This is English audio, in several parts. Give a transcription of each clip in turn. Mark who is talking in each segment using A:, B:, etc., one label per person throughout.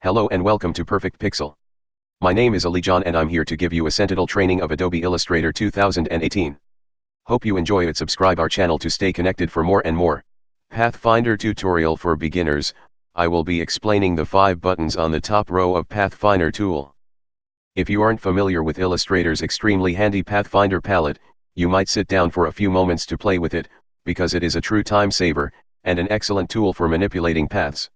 A: Hello and welcome to Perfect Pixel. My name is Ali John and I'm here to give you a sentinel training of Adobe Illustrator 2018. Hope you enjoy it. Subscribe our channel to stay connected for more and more. Pathfinder tutorial for beginners. I will be explaining the 5 buttons on the top row of Pathfinder tool. If you aren't familiar with Illustrator's extremely handy Pathfinder palette, you might sit down for a few moments to play with it, because it is a true time saver, and an excellent tool for manipulating paths.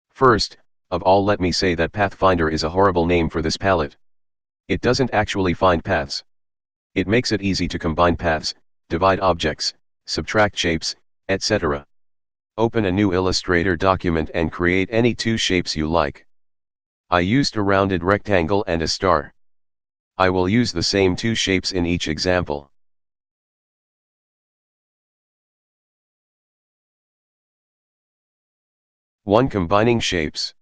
A: First of all, let me say that Pathfinder is a horrible name for this palette. It doesn't actually find paths. It makes it easy to combine paths, divide objects, subtract shapes, etc. Open a new Illustrator document and create any 2 shapes you like. I used a rounded rectangle and a star. I will use the same 2 shapes in each example. Combining shapes.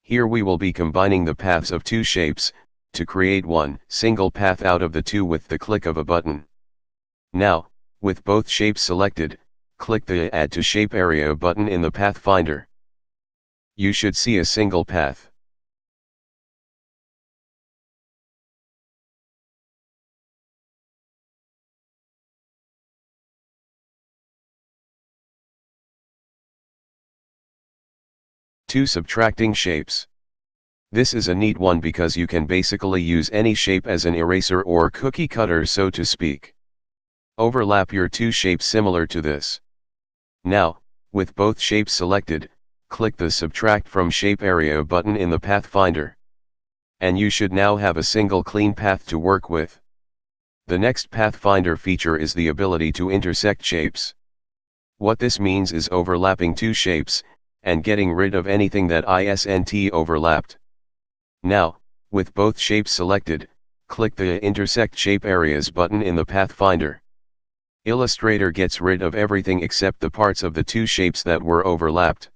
A: Here we will be combining the paths of 2 shapes, to create one single path out of the 2 with the click of a button. Now, with both shapes selected, click the Add to Shape Area button in the Pathfinder. You should see a single path. Subtracting shapes. This is a neat one because you can basically use any shape as an eraser or cookie cutter, so to speak. Overlap your 2 shapes similar to this. Now, with both shapes selected, click the Subtract from Shape Area button in the Pathfinder. And you should now have a single clean path to work with. The next Pathfinder feature is the ability to intersect shapes. What this means is overlapping 2 shapes, and getting rid of anything that isn't overlapped. Now, with both shapes selected, click the Intersect Shape Areas button in the Pathfinder. Illustrator gets rid of everything except the parts of the 2 shapes that were overlapped.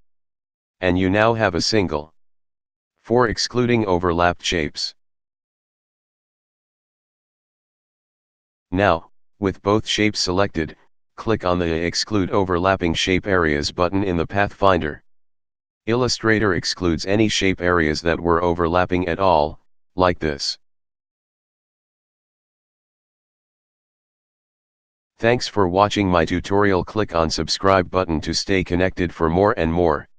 A: And you now have a single. For excluding overlapped shapes. Now, with both shapes selected, click on the Exclude Overlapping Shape Areas button in the Pathfinder. Illustrator excludes any shape areas that were overlapping at all, like this. Thanks for watching my tutorial. Click on subscribe button to stay connected for more and more.